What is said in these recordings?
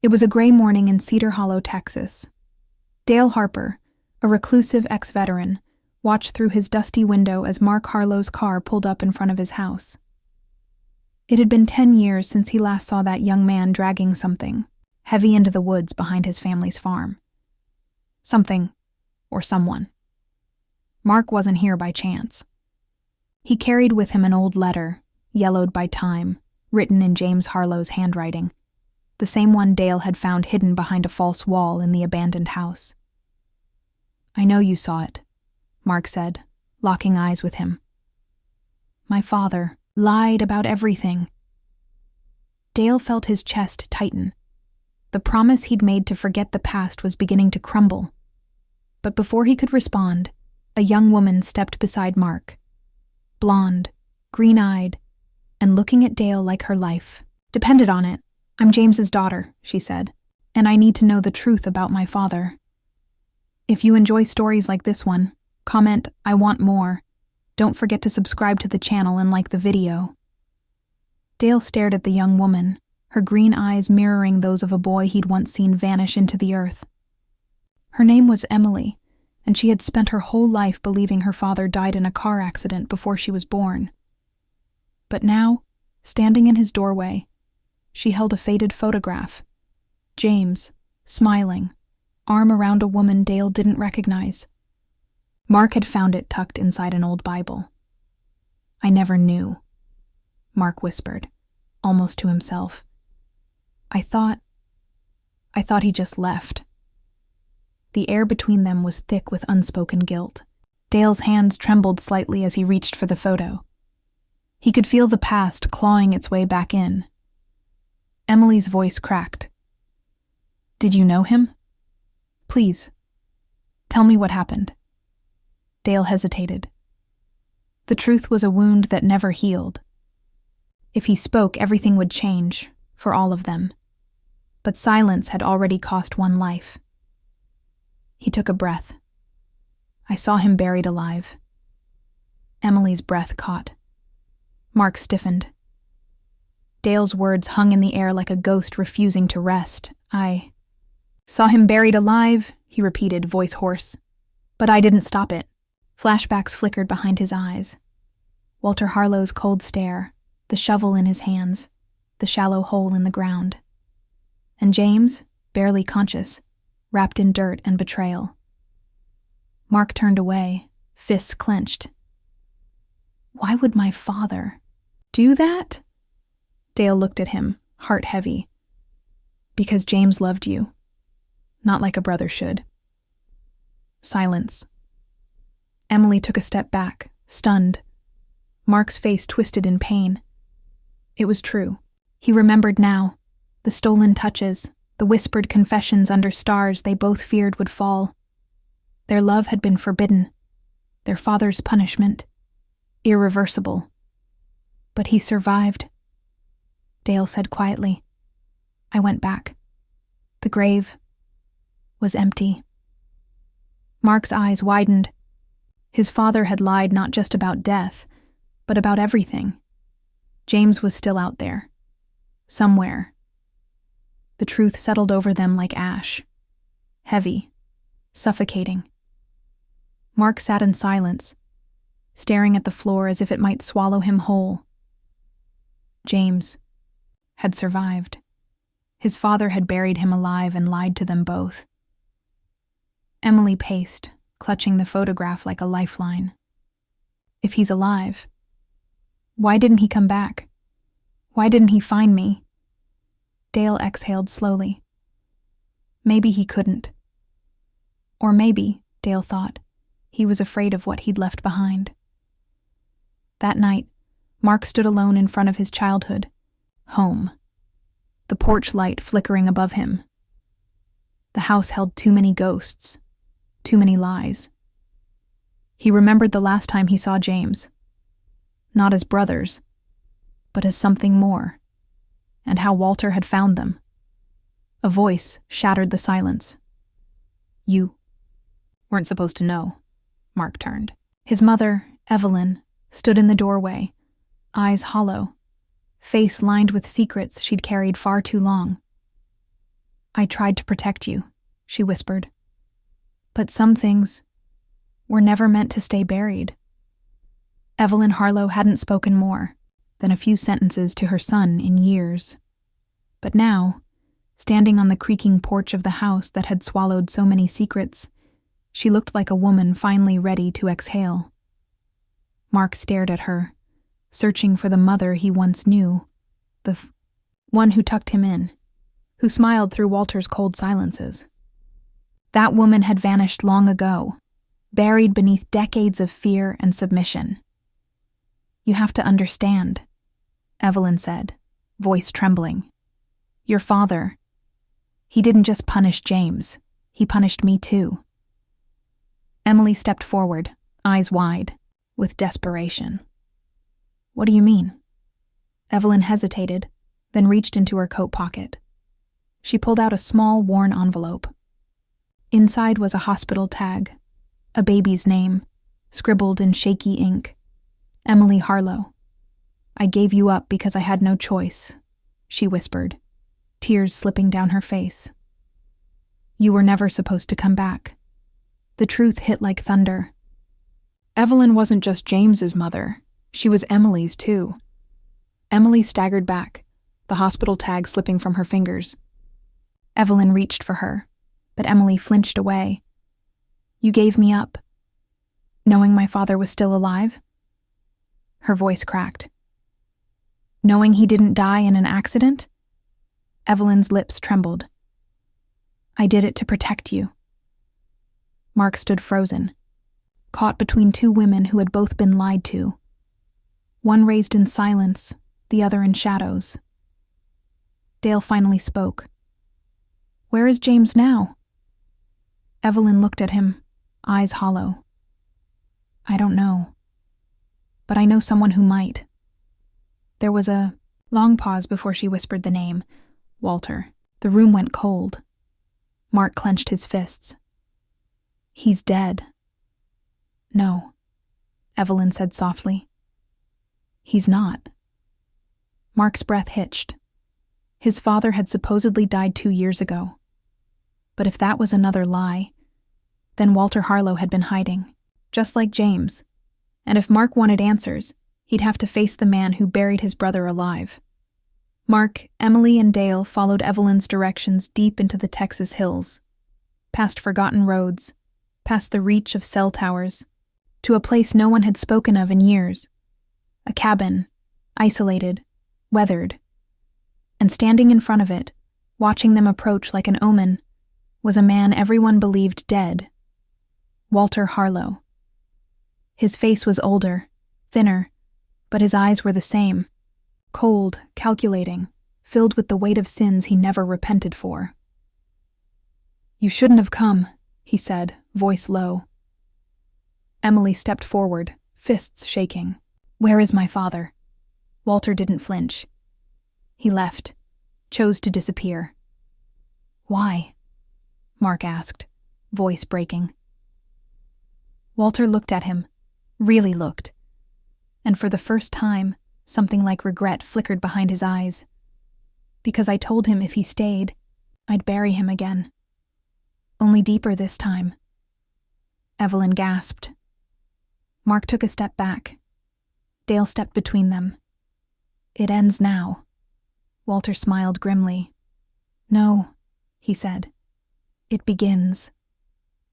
It was a gray morning in Cedar Hollow, Texas. Dale Harper, a reclusive ex-veteran, watched through his dusty window as Mark Harlow's car pulled up in front of his house. It had been 10 years since he last saw that young man dragging something heavy into the woods behind his family's farm. Something, or someone. Mark wasn't here by chance. He carried with him an old letter, yellowed by time, written in James Harlow's handwriting, the same one Dale had found hidden behind a false wall in the abandoned house. "I know you saw it," Mark said, locking eyes with him. "My father lied about everything." Dale felt his chest tighten. The promise he'd made to forget the past was beginning to crumble. But before he could respond, a young woman stepped beside Mark. Blonde, green-eyed, and looking at Dale like her life depended on it. "I'm James's daughter," she said, "and I need to know the truth about my father. If you enjoy stories like this one, comment, 'I want more.' Don't forget to subscribe to the channel and like the video." Dale stared at the young woman, her green eyes mirroring those of a boy he'd once seen vanish into the earth. Her name was Emily, and she had spent her whole life believing her father died in a car accident before she was born. But now, standing in his doorway, she held a faded photograph. James, smiling, arm around a woman Dale didn't recognize. Mark had found it tucked inside an old Bible. "I never knew," Mark whispered, almost to himself. I thought he just left." The air between them was thick with unspoken guilt. Dale's hands trembled slightly as he reached for the photo. He could feel the past clawing its way back in. Emily's voice cracked. "Did you know him? Please, tell me what happened." Dale hesitated. The truth was a wound that never healed. If he spoke, everything would change, for all of them. But silence had already cost one life. He took a breath. "I saw him buried alive." Emily's breath caught. Mark stiffened. Dale's words hung in the air like a ghost refusing to rest. "I saw him buried alive," he repeated, voice hoarse. "But I didn't stop it." Flashbacks flickered behind his eyes. Walter Harlow's cold stare, the shovel in his hands, the shallow hole in the ground. And James, barely conscious, wrapped in dirt and betrayal. Mark turned away, fists clenched. "Why would my father do that?" Dale looked at him, heart heavy. "Because James loved you. Not like a brother should." Silence. Emily took a step back, stunned. Mark's face twisted in pain. It was true. He remembered now. The stolen touches, the whispered confessions under stars they both feared would fall. Their love had been forbidden. Their father's punishment. Irreversible. But he survived. Dale said quietly. "I went back. The grave was empty." Mark's eyes widened. His father had lied not just about death, but about everything. James was still out there. Somewhere. The truth settled over them like ash. Heavy. Suffocating. Mark sat in silence, staring at the floor as if it might swallow him whole. James had survived. His father had buried him alive and lied to them both. Emily paced, clutching the photograph like a lifeline. If he's alive, why didn't he come back? Why didn't he find me? Dale exhaled slowly. Maybe he couldn't. Or maybe, Dale thought, he was afraid of what he'd left behind. That night, Mark stood alone in front of his childhood. Home. The porch light flickering above him. The house held too many ghosts. Too many lies. He remembered the last time he saw James. Not as brothers, but as something more. And how Walter had found them. A voice shattered the silence. "You weren't supposed to know." Mark turned. His mother, Evelyn, stood in the doorway, eyes hollow, face lined with secrets she'd carried far too long. I tried to protect you, she whispered. But some things were never meant to stay buried. Evelyn Harlow hadn't spoken more than a few sentences to her son in years. But now, standing on the creaking porch of the house that had swallowed so many secrets, she looked like a woman finally ready to exhale. Mark stared at her, searching for the mother he once knew, the one who tucked him in, who smiled through Walter's cold silences. That woman had vanished long ago, buried beneath decades of fear and submission. You have to understand, Evelyn said, voice trembling. Your father, he didn't just punish James, he punished me too. Emily stepped forward, eyes wide, with desperation. What do you mean? Evelyn hesitated, then reached into her coat pocket. She pulled out a small, worn envelope. Inside was a hospital tag, a baby's name, scribbled in shaky ink. Emily Harlow. I gave you up because I had no choice, she whispered, tears slipping down her face. You were never supposed to come back. The truth hit like thunder. Evelyn wasn't just James's mother, she was Emily's too. Emily staggered back, the hospital tag slipping from her fingers. Evelyn reached for her, but Emily flinched away. You gave me up, knowing my father was still alive? Her voice cracked. Knowing he didn't die in an accident? Evelyn's lips trembled. I did it to protect you. Mark stood frozen, caught between two women who had both been lied to. One raised in silence, the other in shadows. Dale finally spoke. Where is James now? Evelyn looked at him, eyes hollow. I don't know. But I know someone who might. There was a long pause before she whispered the name, Walter. The room went cold. Mark clenched his fists. He's dead. No, Evelyn said softly. He's not. Mark's breath hitched. His father had supposedly died 2 years ago. But if that was another lie, then Walter Harlow had been hiding, just like James. And if Mark wanted answers, he'd have to face the man who buried his brother alive. Mark, Emily, and Dale followed Evelyn's directions deep into the Texas hills, past forgotten roads, past the reach of cell towers, to a place no one had spoken of in years. A cabin, isolated, weathered. And standing in front of it, watching them approach like an omen, was a man everyone believed dead. Walter Harlow. His face was older, thinner, but his eyes were the same, cold, calculating, filled with the weight of sins he never repented for. You shouldn't have come, he said, voice low. Emily stepped forward, fists shaking. Where is my father? Walter didn't flinch. He left, chose to disappear. Why? Mark asked, voice breaking. Walter looked at him, really looked, and for the first time, something like regret flickered behind his eyes. Because I told him if he stayed, I'd bury him again. Only deeper this time. Evelyn gasped. Mark took a step back. Dale stepped between them. It ends now. Walter smiled grimly. No, he said. It begins.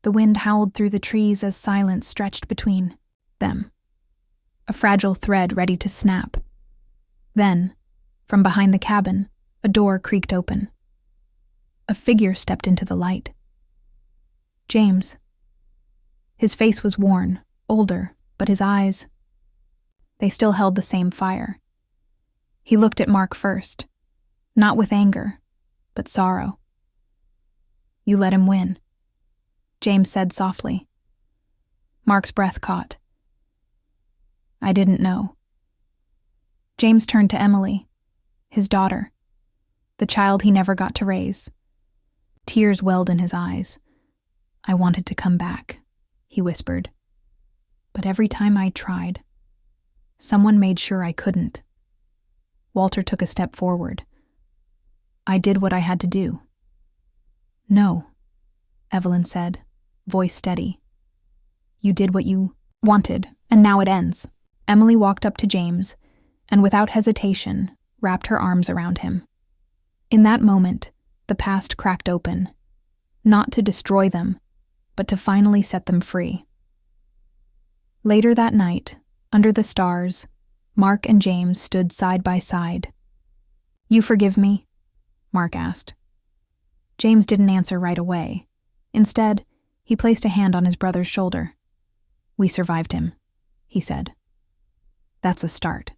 The wind howled through the trees as silence stretched between them. A fragile thread ready to snap. Then, from behind the cabin, a door creaked open. A figure stepped into the light. James. His face was worn, older, but his eyes, they still held the same fire. He looked at Mark first, not with anger, but sorrow. You let him win, James said softly. Mark's breath caught. I didn't know. James turned to Emily, his daughter, the child he never got to raise. Tears welled in his eyes. I wanted to come back, he whispered. But every time I tried, someone made sure I couldn't. Walter took a step forward. I did what I had to do. No, Evelyn said, voice steady. You did what you wanted, and now it ends. Emily walked up to James, and without hesitation, wrapped her arms around him. In that moment, the past cracked open, not to destroy them, but to finally set them free. Later that night, under the stars, Mark and James stood side by side. You forgive me? Mark asked. James didn't answer right away. Instead, he placed a hand on his brother's shoulder. We survived him, he said. That's a start.